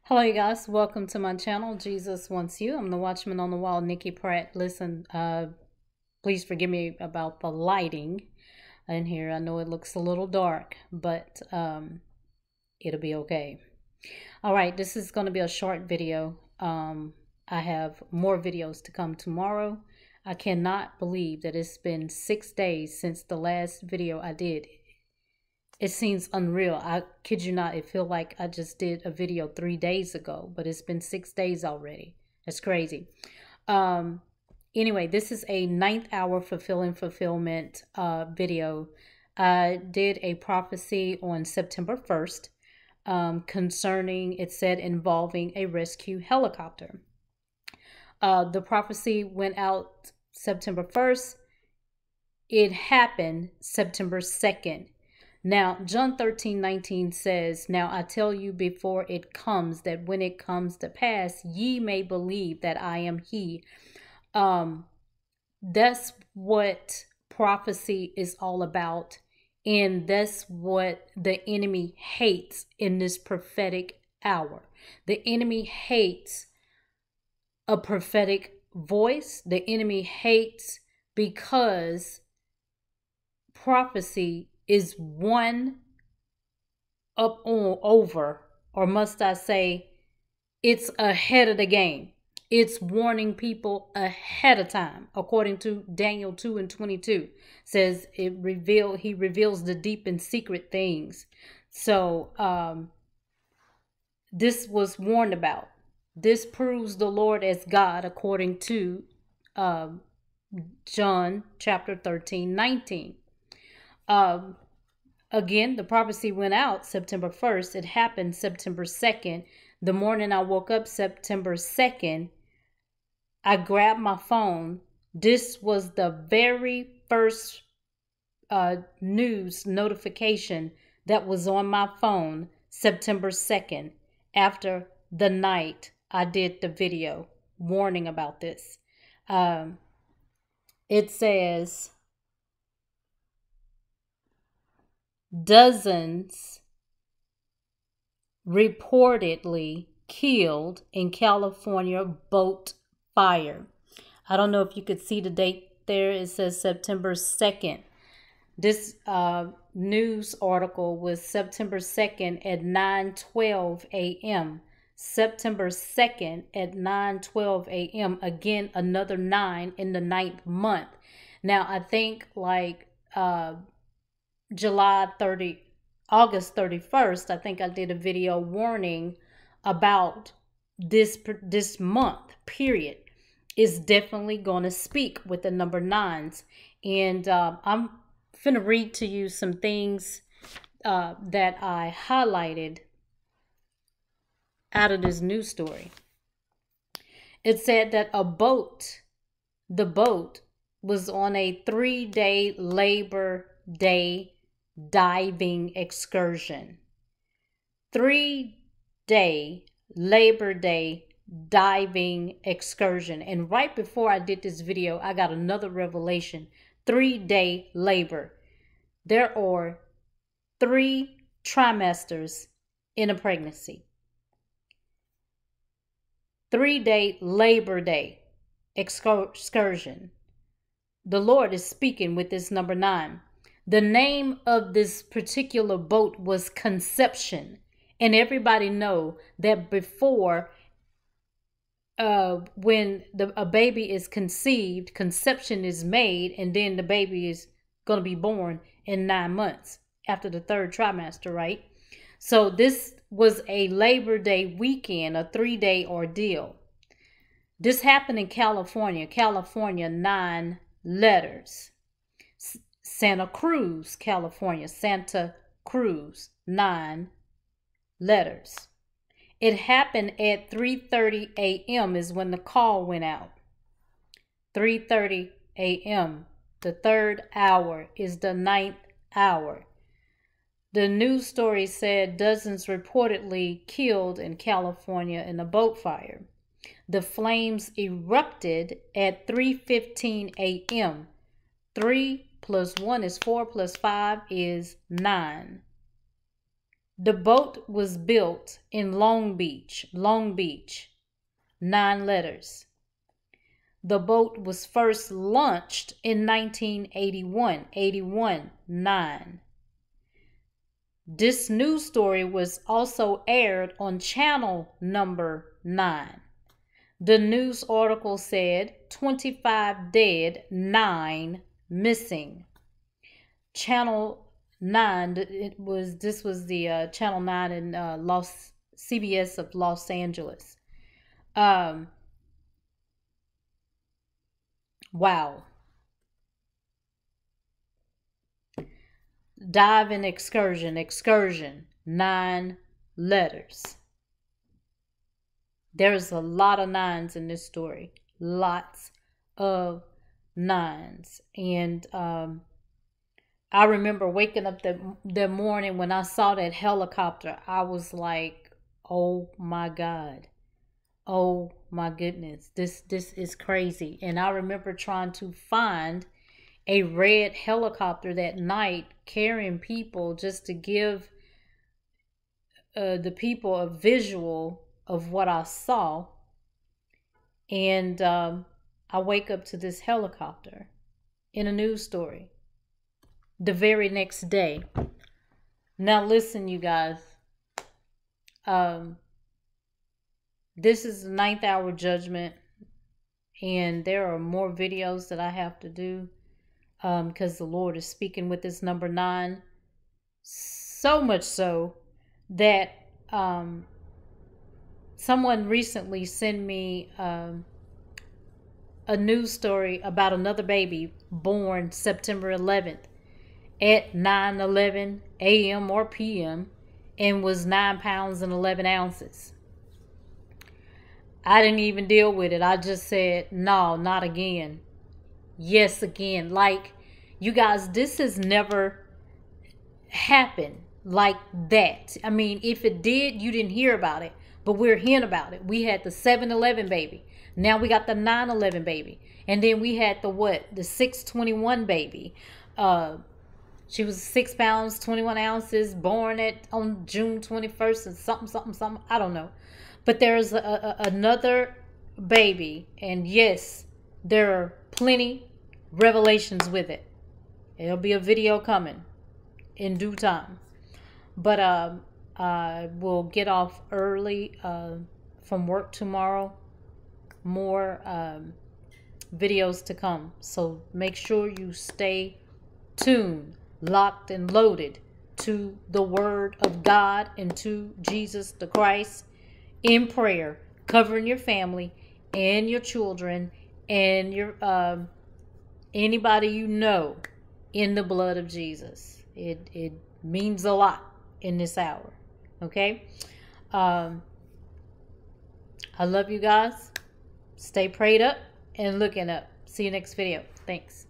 Hello, you guys. Welcome to my channel. Jesus Wants You. I'm the Watchman on the Wall, Nikki Pratt. Listen, please forgive me about the lighting in here. I know it looks a little dark, but it'll be okay. All right, this is going to be a short video. I have more videos to come tomorrow. I cannot believe that it's been 6 days since the last video I did. It seems unreal. I kid you not. It feels like I just did a video 3 days ago, but it's been 6 days already. That's crazy. Anyway, this is a 9th hour fulfillment video. I did a prophecy on September 1st concerning, it said, involving a rescue helicopter. The prophecy went out September 1st. It happened September 2nd. Now, John 13:19 says, "Now I tell you before it comes, that when it comes to pass, ye may believe that I am he." That's what prophecy is all about. And that's what the enemy hates in this prophetic hour. The enemy hates a prophetic voice. The enemy hates because prophecy is one up on over, or must I say, it's ahead of the game. It's warning people ahead of time. According to Daniel 2:22, says he reveals the deep and secret things. So this was warned about. This proves the Lord as God, according to John chapter 13:19. Again, the prophecy went out September 1st. It happened September 2nd. The morning I woke up September 2nd, I grabbed my phone. This was the very first news notification that was on my phone September 2nd, after the night I did the video warning about this. It says, dozens reportedly killed in California boat fire. I don't know if you could see the date there. It says September 2nd. This news article was September 2nd at 9:12 a.m. September 2nd at 9:12 a.m. Again, another 9 in the 9th month. Now, I think like August 31st, I think I did a video warning about this month period is definitely going to speak with the number 9s. And I'm finna read to you some things that I highlighted out of this news story. It said that the boat was on a 3-day Labor Day diving excursion. 3-day Labor Day diving excursion. And right before I did this video, I got another revelation. 3-day labor. There are 3 trimesters in a pregnancy. 3-day Labor Day excursion. The Lord is speaking with this number 9. The name of this particular boat was Conception. And everybody know that before, when a baby is conceived, conception is made, and then the baby is going to be born in 9 months after the 3rd trimester, right? So this was a Labor Day weekend, a 3-day ordeal. This happened in California. California, 9 letters. Santa Cruz, California. Santa Cruz, 9 letters. It happened at 3:30 a.m. is when the call went out. 3:30 a.m. The 3rd hour is the 9th hour. The news story said dozens reportedly killed in California in a boat fire. The flames erupted at 3:15 a.m. 3 + 1 is 4 + 5 is 9. The boat was built in Long Beach, 9 letters. The boat was first launched in 1981, 9. This news story was also aired on channel number 9. The news article said 25 dead, 9 missing. Channel 9, this was the Channel 9 in CBS of Los Angeles. Wow. Dive and excursion, 9 letters. There's a lot of 9s in this story. Lots of 9s. And I remember waking up that morning when I saw that helicopter. I was like, oh my God. Oh my goodness. This is crazy. And I remember trying to find a red helicopter that night carrying people just to give the people a visual of what I saw. And I wake up to this helicopter in a news story the very next day. Now listen, you guys. This is the 9th hour judgment, and there are more videos that I have to do because the Lord is speaking with this number 9. So much so that someone recently sent me a news story about another baby born September 11th at 9:11 a.m. or p.m. and was 9 pounds and 11 ounces. I didn't even deal with it. I just said, no, not again. Yes, again. Like, you guys, this has never happened like that. I mean, if it did, you didn't hear about it, but we're hearing about it. We had the 7-11 baby. Now we got the 9-11 baby. And then we had the 6/21 baby. She was 6 pounds, 21 ounces, born on June 21st and something. I don't know. But there's another baby. And yes, there are plenty revelations with it. There'll be a video coming in due time. But I will get off early from work tomorrow. More videos to come. So make sure you stay tuned, locked and loaded to the Word of God and to Jesus the Christ in prayer, covering your family and your children and your anybody you know in the blood of Jesus. It means a lot in this hour. Okay? I love you guys. Stay prayed up and looking up. See you next video. Thanks.